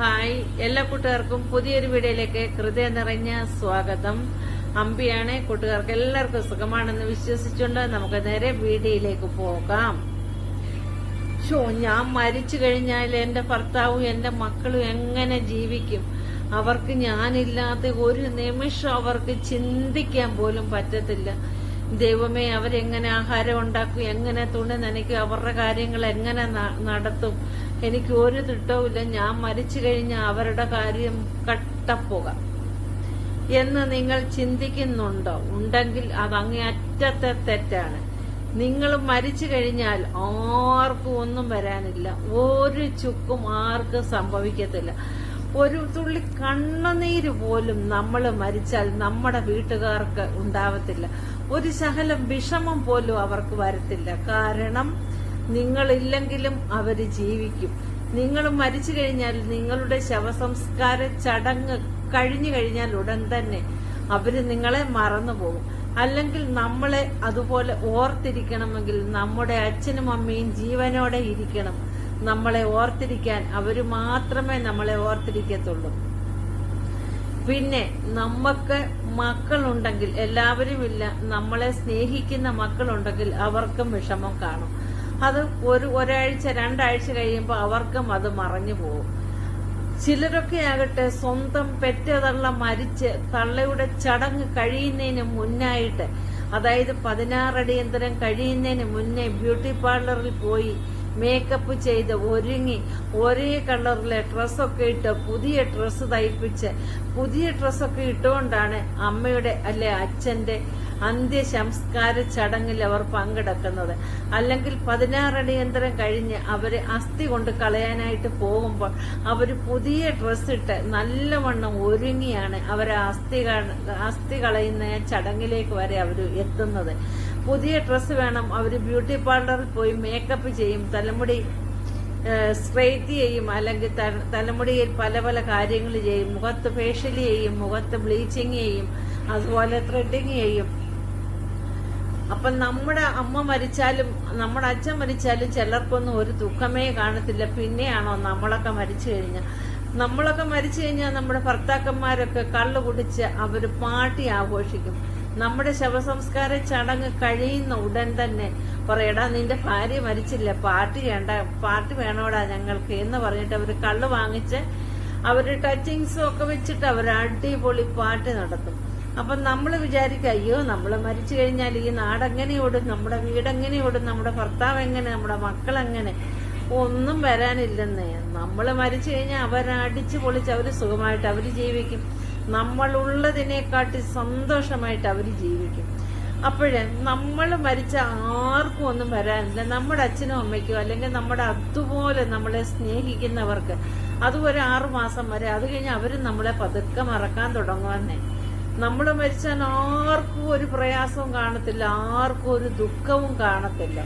Hi, എല്ലാ കൂട്ടുകാർക്കും പുതിയൊരു വീഡിയോയിലേക്ക് ഹൃദയം നിറഞ്ഞ സ്വാഗതം. അമ്പിയാണ്. കൂട്ടുകാർക്ക് എല്ലാവർക്കും സുഖമാണെന്ന് വിശ്വസിച്ചുകൊണ്ട് നമുക്ക് നേരെ വീഡിയോയിലേക്ക് പോകാം. ഞാൻ മരിച്ചു കഴിഞ്ഞാൽ എന്റെ ഭർത്താവും എന്റെ മക്കളും എങ്ങനെ ജീവിക്കും? അവർക്ക് ഞാനില്ലാതെ ഒരു നിമിഷം അവർക്ക് ചിന്തിക്കാൻ പോലും പറ്റത്തില്ല. ദൈവമേ, അവരെങ്ങനെ ആഹാരം ഉണ്ടാക്കും, എങ്ങനെ തുണി നനയ്ക്കും, അവരുടെ കാര്യങ്ങൾ എങ്ങനെ നടത്തും? എനിക്ക് ഒരു തിട്ടവുമില്ല. ഞാൻ മരിച്ചു കഴിഞ്ഞാൽ അവരുടെ കാര്യം കട്ടപ്പുക എന്ന് നിങ്ങൾ ചിന്തിക്കുന്നുണ്ടോ? ഉണ്ടെങ്കിൽ അത് അങ്ങേയറ്റത്തെ തെറ്റാണ്. നിങ്ങൾ മരിച്ചു കഴിഞ്ഞാൽ ആർക്കും ഒന്നും വരാനില്ല. ഒരു ചുക്കും ആർക്കും സംഭവിക്കത്തില്ല. ഒരു തുള്ളി കണ്ണുനീര് പോലും നമ്മൾ മരിച്ചാൽ നമ്മുടെ വീട്ടുകാർക്ക് ഉണ്ടാവത്തില്ല. ഒരു ശകലം വിഷമം പോലും അവർക്ക് വരത്തില്ല. കാരണം നിങ്ങളില്ലെങ്കിലും അവര് ജീവിക്കും. നിങ്ങൾ മരിച്ചു കഴിഞ്ഞാൽ നിങ്ങളുടെ ശവസംസ്കാര ചടങ്ങ് കഴിഞ്ഞു കഴിഞ്ഞാൽ ഉടൻ തന്നെ അവര് നിങ്ങളെ മറന്നുപോകും. അല്ലെങ്കിൽ നമ്മളെ അതുപോലെ ഓർത്തിരിക്കണമെങ്കിൽ നമ്മുടെ അച്ഛനും അമ്മയും ജീവനോടെ ഇരിക്കണം. നമ്മളെ ഓർത്തിരിക്കാൻ അവര് മാത്രമേ നമ്മളെ ഓർത്തിരിക്കത്തുള്ളൂ. പിന്നെ നമുക്ക് മക്കളുണ്ടെങ്കിൽ, എല്ലാവരും ഇല്ല, നമ്മളെ സ്നേഹിക്കുന്ന മക്കളുണ്ടെങ്കിൽ അവർക്കും വിഷമം കാണും. അത് ഒരാഴ്ച രണ്ടാഴ്ച കഴിയുമ്പോൾ അവർക്കും അത് മറഞ്ഞു പോകും. ചിലരൊക്കെ ആകട്ടെ സ്വന്തം പെറ്റതള്ള മരിച്ച് തള്ളയുടെ ചടങ്ങ് കഴിയുന്നതിന് മുന്നായിട്ട്, അതായത് 16 അടിയന്തരം കഴിയുന്നതിന് മുന്നേ ബ്യൂട്ടി പാർലറിൽ പോയി മേക്കപ്പ് ചെയ്ത് ഒരുങ്ങി ഒരേ കളറിലെ ഡ്രസ്സൊക്കെ ഇട്ട് പുതിയ ഡ്രസ്സ് തയ്പ്പിച്ച് പുതിയ ഡ്രസ്സൊക്കെ ഇട്ടുകൊണ്ടാണ് അമ്മയുടെ അല്ലെ അച്ഛന്റെ അന്ത്യസംസ്കാര ചടങ്ങിൽ അവർ പങ്കെടുക്കുന്നത്. അല്ലെങ്കിൽ 16 അടിയന്തരം കഴിഞ്ഞ് അവര് അസ്ഥി കൊണ്ട് കളയാനായിട്ട് പോകുമ്പോൾ അവര് പുതിയ ഡ്രസ്സിട്ട് നല്ലവണ്ണം ഒരുങ്ങിയാണ് അവർ അസ്ഥി കളയുന്ന ചടങ്ങിലേക്ക് വരെ അവർ എത്തുന്നത്. പുതിയ ഡ്രസ്സ് വേണം. അവര് ബ്യൂട്ടി പാർലറിൽ പോയി മേക്കപ്പ് ചെയ്യും, തലമുടി സ്ട്രെയിറ്റ് ചെയ്യും, അല്ലെങ്കിൽ തലമുടിയിൽ പല പല കാര്യങ്ങൾ ചെയ്യും, മുഖത്ത് ഫേഷ്യൽ ചെയ്യും, മുഖത്ത് ബ്ലീച്ചിങ് ചെയ്യും, അതുപോലെ ത്രെഡിങ് ചെയ്യും. അപ്പൊ നമ്മുടെ അമ്മ മരിച്ചാലും നമ്മുടെ അച്ഛൻ മരിച്ചാലും ചിലർക്കൊന്നും ഒരു ദുഃഖമേ കാണത്തില്ല. പിന്നെയാണോ നമ്മളൊക്കെ മരിച്ചു കഴിഞ്ഞാൽ നമ്മുടെ ഭർത്താക്കന്മാരൊക്കെ കള്ളു കുടിച്ച് അവര് പാർട്ടി ആഘോഷിക്കും. നമ്മുടെ ശവസംസ്കാര ചടങ്ങ് കഴിയുന്ന ഉടൻ തന്നെ പറയടാ, നിന്റെ ഭാര്യ മരിച്ചില്ല, പാർട്ടി വേണോടാ ഞങ്ങൾക്ക് എന്ന് പറഞ്ഞിട്ട് അവര് കള്ളു വാങ്ങിച്ച് അവര് ടച്ചിങ്സും ഒക്കെ വെച്ചിട്ട് അവർ അടിപൊളി പാർട്ടി നടത്തും. അപ്പൊ നമ്മൾ വിചാരിക്കുക, അയ്യോ നമ്മൾ മരിച്ചു കഴിഞ്ഞാൽ ഈ നാടെങ്ങനെ ഓടും, നമ്മുടെ വീടെങ്ങനെ ഓടും, നമ്മുടെ ഭർത്താവ് എങ്ങനെ, നമ്മുടെ മക്കളെങ്ങനെ? ഒന്നും വരാനില്ലെന്നേ. നമ്മൾ മരിച്ചു കഴിഞ്ഞാൽ അവരടിച്ചു പൊളിച്ച് അവര് സുഖമായിട്ട് അവര് ജീവിക്കും. നമ്മളുള്ളതിനെക്കാട്ടി സന്തോഷമായിട്ട് അവര് ജീവിക്കും. അപ്പോഴേ നമ്മൾ മരിച്ച ആർക്കും ഒന്നും വരാനില്ല. നമ്മുടെ അച്ഛനും അമ്മയ്ക്കോ അല്ലെങ്കിൽ നമ്മുടെ അതുപോലെ നമ്മളെ സ്നേഹിക്കുന്നവർക്ക് അത് ഒരു 6 മാസം വരെ, അത് കഴിഞ്ഞ് അവര് നമ്മളെ പതുക്കെ മറക്കാൻ തുടങ്ങുമെന്നേ. നമ്മൾ മരിച്ചാൽ ആർക്കും ഒരു പ്രയാസവും കാണത്തില്ല, ആർക്കും ഒരു ദുഃഖവും കാണത്തില്ല.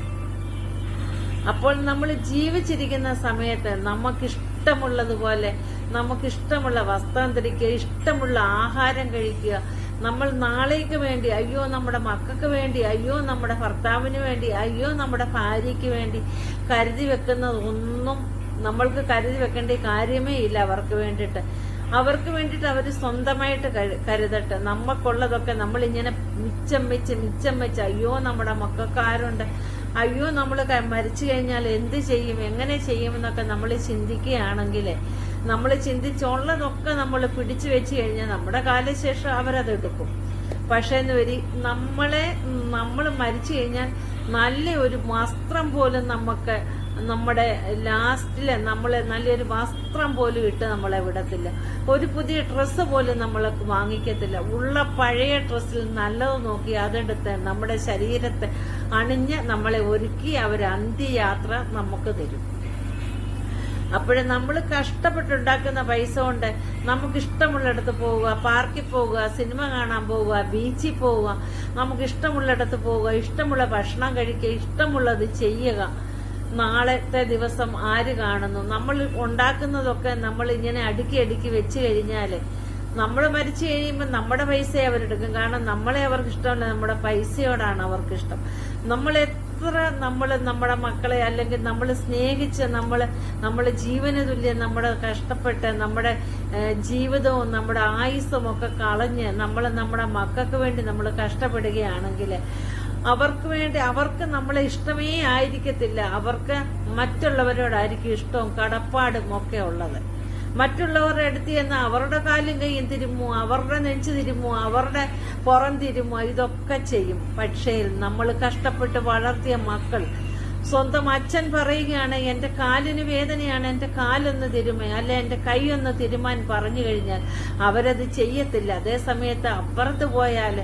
അപ്പോൾ നമ്മൾ ജീവിച്ചിരിക്കുന്ന സമയത്ത് നമുക്കിഷ്ടമുള്ളതുപോലെ നമുക്കിഷ്ടമുള്ള വസ്ത്രം ധരിക്കുക, ഇഷ്ടമുള്ള ആഹാരം കഴിക്കുക. നമ്മൾ നാളേക്ക് വേണ്ടി, അയ്യോ നമ്മുടെ മക്കൾക്ക് വേണ്ടി, അയ്യോ നമ്മുടെ ഭർത്താവിന് വേണ്ടി, അയ്യോ നമ്മുടെ ഭാര്യയ്ക്ക് വേണ്ടി കരുതി വെക്കുന്നതൊന്നും നമ്മൾക്ക് കരുതി വെക്കേണ്ട കാര്യമേ ഇല്ല. അവർക്ക് വേണ്ടിയിട്ട് അവർ സ്വന്തമായിട്ട് കരുതട്ടെ. നമുക്കുള്ളതൊക്കെ നമ്മളിങ്ങനെ മിച്ചം വെച്ച് അയ്യോ നമ്മുടെ മക്കൾക്കാരുണ്ട്, അയ്യോ നമ്മൾ മരിച്ചു കഴിഞ്ഞാൽ എന്ത് ചെയ്യും, എങ്ങനെ ചെയ്യുമെന്നൊക്കെ നമ്മൾ ചിന്തിക്കുകയാണെങ്കിൽ, നമ്മൾ ചിന്തിച്ചുള്ളതൊക്കെ നമ്മൾ പിടിച്ചു വെച്ച് കഴിഞ്ഞാൽ നമ്മുടെ കാലശേഷം അവരതെടുക്കും. പക്ഷെ നമ്മൾ മരിച്ചു കഴിഞ്ഞാൽ നല്ല ഒരു വസ്ത്രം പോലും നമുക്ക്, നമ്മുടെ ലാസ്റ്റില് നമ്മളെ നല്ലൊരു വസ്ത്രം പോലും ഇട്ട് നമ്മളെ വിടത്തില്ല. ഒരു പുതിയ ഡ്രസ്സ് പോലും നമ്മൾ വാങ്ങിക്കത്തില്ല. ഉള്ള പഴയ ഡ്രസ്സിൽ നല്ലത് നോക്കി അതെടുത്ത് നമ്മുടെ ശരീരത്തെ അണിഞ്ഞ് നമ്മളെ ഒരുക്കി അവർ അന്ത്യയാത്ര നമുക്ക് തരും. അപ്പോഴേ നമ്മൾ കഷ്ടപ്പെട്ടുണ്ടാക്കുന്ന പൈസ കൊണ്ട് നമുക്ക് ഇഷ്ടമുള്ളിടത്ത് പോവുക, പാർക്കിൽ പോവുക, സിനിമ കാണാൻ പോവുക, ബീച്ചിൽ പോവുക, നമുക്ക് ഇഷ്ടമുള്ളിടത്ത് പോവുക, ഇഷ്ടമുള്ള ഭക്ഷണം കഴിക്കുക, ഇഷ്ടമുള്ളത് ചെയ്യുക. നാളത്തെ ദിവസം ആര് കാണുന്നു? നമ്മൾ ഉണ്ടാക്കുന്നതൊക്കെ നമ്മൾ ഇങ്ങനെ അടുക്കി വെച്ച് കഴിഞ്ഞാല് നമ്മൾ മരിച്ചു കഴിയുമ്പോൾ പൈസ അവരെടുക്കും. കാരണം നമ്മളെ അവർക്ക് ഇഷ്ടമല്ല, നമ്മുടെ പൈസയോടാണ് അവർക്കിഷ്ടം. നമ്മൾ എത്ര നമ്മുടെ മക്കളെ അല്ലെങ്കിൽ നമ്മൾ സ്നേഹിച്ച് നമ്മള് ജീവന തുല്യം നമ്മുടെ കഷ്ടപ്പെട്ട് നമ്മുടെ ജീവിതവും നമ്മുടെ ആയുസ്സും ഒക്കെ കളഞ്ഞ് നമ്മുടെ മക്കൾക്ക് വേണ്ടി നമ്മൾ കഷ്ടപ്പെടുകയാണെങ്കിൽ അവർക്ക് നമ്മളെ ഇഷ്ടമേ ആയിരിക്കത്തില്ല. അവർക്ക് മറ്റുള്ളവരോടായിരിക്കും ഇഷ്ടവും കടപ്പാടും ഒക്കെ ഉള്ളത്. മറ്റുള്ളവരുടെ അടുത്ത് ചെന്ന് അവരുടെ കാലും കൈയും തിരുമ്മോ, അവരുടെ നെഞ്ചു തിരുമ്മോ, അവരുടെ പുറം തിരുമ്മോ, ഇതൊക്കെ ചെയ്യും. പക്ഷേ നമ്മൾ കഷ്ടപ്പെട്ട് വളർത്തിയ മക്കൾ, സ്വന്തം അച്ഛൻ പറയുകയാണ് എന്റെ കാലിന് വേദനയാണ്, എന്റെ കാലൊന്ന് തിരുമേ, അല്ലെ എന്റെ കൈയൊന്ന് തിരുമാൻ പറഞ്ഞു കഴിഞ്ഞാൽ അവരത് ചെയ്യത്തില്ല. അതേ സമയത്ത് അപ്പുറത്ത് പോയാൽ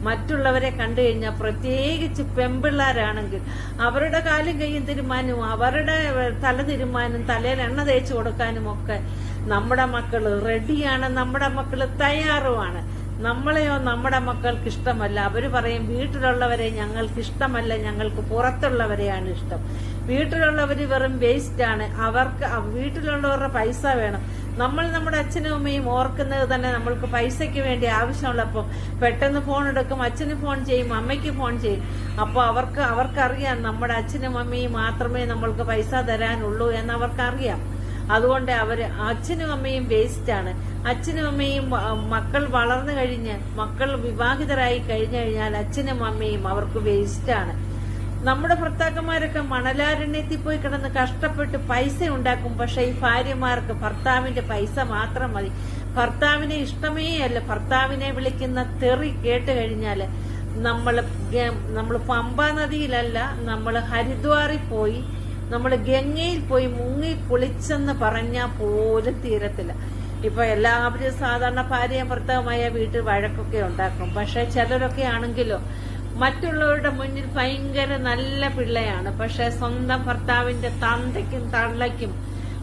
മറ്റുള്ളവരെ കണ്ടു കഴിഞ്ഞാൽ, പ്രത്യേകിച്ച് പെൺപിള്ളാരാണെങ്കിൽ അവരുടെ കാലും കൈയും തിരുമാനും അവരുടെ തല തിരുമാനും തലയിൽ എണ്ണ തേച്ചു കൊടുക്കാനും ഒക്കെ നമ്മുടെ മക്കൾ റെഡിയാണ്, നമ്മുടെ മക്കൾ തയ്യാറുമാണ്. നമ്മളെയോ നമ്മുടെ മക്കൾക്ക് ഇഷ്ടമല്ല. അവര് പറയും വീട്ടിലുള്ളവരെ ഞങ്ങൾക്ക് ഇഷ്ടമല്ല, ഞങ്ങൾക്ക് പുറത്തുള്ളവരെയാണ് ഇഷ്ടം. വീട്ടിലുള്ളവര് വെറും വേസ്റ്റ് ആണ്, അവർക്ക് വീട്ടിലുള്ളവരുടെ പൈസ വേണം. നമ്മുടെ അച്ഛനും അമ്മയും ഓർക്കുന്നത് തന്നെ നമ്മൾക്ക് പൈസയ്ക്ക് വേണ്ടി ആവശ്യമുള്ളപ്പോൾ പെട്ടെന്ന് ഫോൺ എടുക്കും, അച്ഛന് ഫോൺ ചെയ്യും, അമ്മയ്ക്ക് ഫോൺ ചെയ്യും. അപ്പോൾ അവർക്കറിയാം നമ്മുടെ അച്ഛനും അമ്മയും മാത്രമേ നമ്മൾക്ക് പൈസ തരാനുള്ളൂ എന്ന് അവർക്കറിയാം. അതുകൊണ്ട് അച്ഛനും അമ്മയും വേസ്റ്റ് ആണ്. അച്ഛനും അമ്മയും മക്കൾ വളർന്നു കഴിഞ്ഞ് മക്കൾ വിവാഹിതരായി കഴിഞ്ഞു കഴിഞ്ഞാൽ അച്ഛനും അമ്മയും അവർക്ക് വേസ്റ്റ് ആണ്. നമ്മുടെ ഭർത്താക്കന്മാരൊക്കെ മണലാരണ്യത്തിൽ പോയി കിടന്ന് കഷ്ടപ്പെട്ട് പൈസ ഉണ്ടാക്കും. പക്ഷെ ഈ ഭാര്യമാർക്ക് ഭർത്താവിന്റെ പൈസ മാത്രം മതി. ഭർത്താവിനെ ഇഷ്ടമേ അല്ല. ഭർത്താവിനെ വിളിക്കുന്ന തെറി കേട്ട് കഴിഞ്ഞാല് നമ്മൾ പമ്പാ നദിയിലല്ല, നമ്മൾ ഹരിദ്വാറിൽ പോയി, നമ്മൾ ഗംഗയിൽ പോയി മുങ്ങി കുളിച്ചെന്ന് പറഞ്ഞാൽ പോലും തീരത്തില്ല. ഇപ്പൊ എല്ലാവരും സാധാരണ ഭാര്യയും ഭർത്താവുമായ വീട്ടിൽ വഴക്കൊക്കെ ഉണ്ടാക്കും. പക്ഷെ ചിലരൊക്കെ ആണെങ്കിലോ മറ്റുള്ളവരുടെ മുന്നിൽ ഭയങ്കര നല്ല പിള്ളയാണ്. പക്ഷെ സ്വന്തം ഭർത്താവിന്റെ തന്തയ്ക്കും തള്ളയ്ക്കും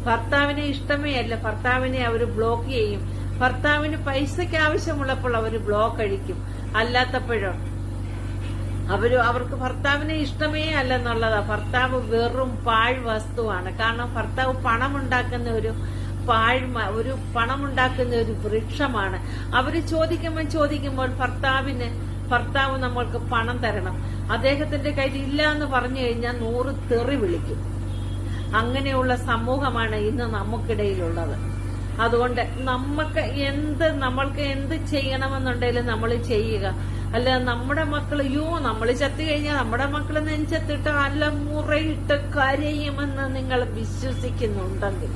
ഭർത്താവിനെ ഇഷ്ടമേ അല്ല. ഭർത്താവിനെ അവർ ബ്ലോക്ക് ചെയ്യും. ഭർത്താവിന് പൈസയ്ക്ക് ആവശ്യമുള്ളപ്പോൾ അവർ ബ്ലോക്ക് അടിക്കും. അല്ലാത്തപ്പോഴോ അവർക്ക് ഭർത്താവിനെ ഇഷ്ടമേ അല്ലെന്നുള്ളതാ. ഭർത്താവ് വെറും പാഴ് വസ്തുവാണ്. കാരണം ഭർത്താവ് പണമുണ്ടാക്കുന്ന ഒരു പണമുണ്ടാക്കുന്ന ഒരു വൃക്ഷമാണ്. അവര് ചോദിക്കുമ്പോൾ ഭർത്താവ് നമ്മൾക്ക് പണം തരണം. അദ്ദേഹത്തിന്റെ കയ്യിൽ ഇല്ല എന്ന് പറഞ്ഞു കഴിഞ്ഞാൽ 100 തെറി വിളിക്കും. അങ്ങനെയുള്ള സമൂഹമാണ് ഇന്ന് നമുക്കിടയിലുള്ളത്. അതുകൊണ്ട് നമ്മൾക്ക് എന്ത് ചെയ്യണമെന്നുണ്ടെങ്കിലും നമ്മൾ ചെയ്യുക. അല്ല നമ്മുടെ മക്കൾ നമ്മൾ ചത്തു കഴിഞ്ഞാൽ നമ്മുടെ മക്കള് നെഞ്ചത്തിട്ട് അലമുറയിട്ട് കരയുമെന്ന് നിങ്ങൾ വിശ്വസിക്കുന്നുണ്ടെങ്കിൽ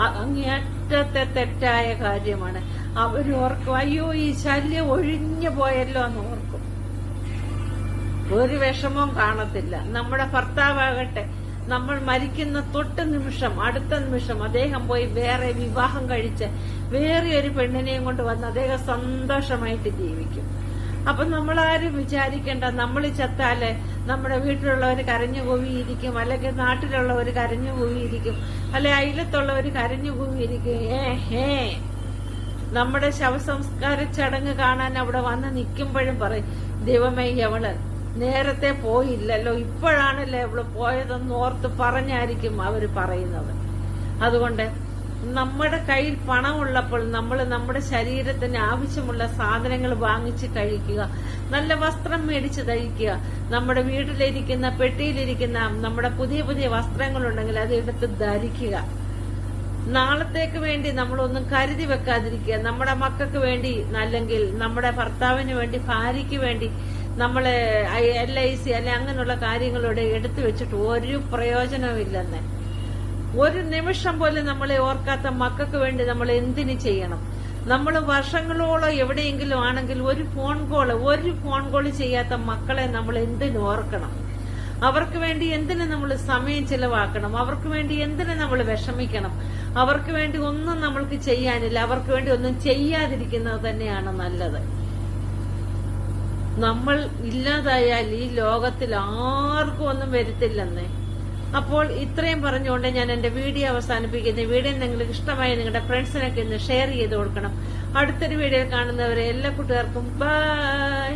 അങ്ങേയറ്റത്തെ തെറ്റായ കാര്യമാണ്. അവരോർക്കും അയ്യോ ഈ ശല്യം ഒഴിഞ്ഞു പോയല്ലോ എന്ന് ഓർക്കും. ഒരു വിഷമവും കാണത്തില്ല. നമ്മുടെ ഭർത്താവാകട്ടെ നമ്മൾ മരിക്കുന്ന അടുത്ത നിമിഷം അദ്ദേഹം പോയി വേറെ വിവാഹം കഴിച്ച് വേറെ ഒരു പെണ്ണിനെയും കൊണ്ട് വന്ന് അദ്ദേഹം സന്തോഷമായിട്ട് ജീവിക്കും. അപ്പൊ നമ്മളാരും വിചാരിക്കേണ്ട നമ്മൾ ചത്താല് നമ്മുടെ വീട്ടിലുള്ളവർ കരഞ്ഞു കൂവിയിരിക്കും, അല്ലെങ്കിൽ നാട്ടിലുള്ളവർ കരഞ്ഞു കൂവിയിരിക്കും, അല്ലെ അയലത്തുള്ളവർ കരഞ്ഞു കൂവിയിരിക്കും. നമ്മുടെ ശവസംസ്കാര ചടങ്ങ് കാണാൻ അവിടെ വന്ന് നിൽക്കുമ്പോഴും പറയും ദൈവമേ അവള് നേരത്തെ പോയില്ലല്ലോ, ഇപ്പോഴാണല്ലേ അവള് പോയതെന്ന് ഓർത്ത് പറഞ്ഞായിരിക്കും അവര് പറയുന്നത്. അതുകൊണ്ട് നമ്മുടെ കയ്യിൽ പണമുള്ളപ്പോൾ നമ്മൾ നമ്മുടെ ശരീരത്തിന് ആവശ്യമുള്ള സാധനങ്ങൾ വാങ്ങിച്ച് കഴിക്കുക, നല്ല വസ്ത്രം മേടിച്ച് ധരിക്കുക. നമ്മുടെ വീട്ടിലിരിക്കുന്ന പെട്ടിയിലിരിക്കുന്ന നമ്മുടെ പുതിയ വസ്ത്രങ്ങളുണ്ടെങ്കിൽ അത് എടുത്ത് ധരിക്കുക. നാളത്തേക്ക് വേണ്ടി നമ്മളൊന്നും കരുതി വെക്കാതിരിക്കുക. നമ്മുടെ മക്കൾക്ക് വേണ്ടി, അല്ലെങ്കിൽ നമ്മുടെ ഭർത്താവിന് വേണ്ടി, ഭാര്യയ്ക്ക് വേണ്ടി നമ്മള് LIC അല്ലെ അങ്ങനെയുള്ള കാര്യങ്ങളോടെ എടുത്തു വെച്ചിട്ട് ഒരു പ്രയോജനമില്ലെന്ന്. ഒരു നിമിഷം പോലും നമ്മളെ ഓർക്കാത്ത മക്കൾക്ക് വേണ്ടി നമ്മൾ എന്തിനു ചെയ്യണം? നമ്മൾ വർഷങ്ങളോളം എവിടെയെങ്കിലും ആണെങ്കിൽ ഒരു ഫോൺ കോള് ചെയ്യാത്ത മക്കളെ നമ്മൾ എന്തിനു ഓർക്കണം? അവർക്ക് വേണ്ടി എന്തിനു നമ്മൾ സമയം ചിലവാക്കണം? അവർക്ക് വേണ്ടി എന്തിനു നമ്മൾ വിഷമിക്കണം? അവർക്ക് വേണ്ടി ഒന്നും നമ്മൾക്ക് ചെയ്യാനില്ല. അവർക്ക് വേണ്ടി ഒന്നും ചെയ്യാതിരിക്കുന്നത് തന്നെയാണ് നല്ലത്. നമ്മൾ ഇല്ലാതായാൽ ഈ ലോകത്തിൽ ആർക്കും ഒന്നും വരത്തില്ലെന്നേ. അപ്പോൾ ഇത്രയും പറഞ്ഞുകൊണ്ട് ഞാൻ എന്റെ വീഡിയോ അവസാനിപ്പിക്കുന്നു. വീഡിയോ നിങ്ങൾക്ക് ഇഷ്ടമായി നിങ്ങളുടെ ഫ്രണ്ട്സിനൊക്കെ ഇന്ന് ഷെയർ ചെയ്ത് കൊടുക്കണം. അടുത്തൊരു വീഡിയോ കാണുന്നവരെ എല്ലാ കൂട്ടുകാർക്കും ബൈ.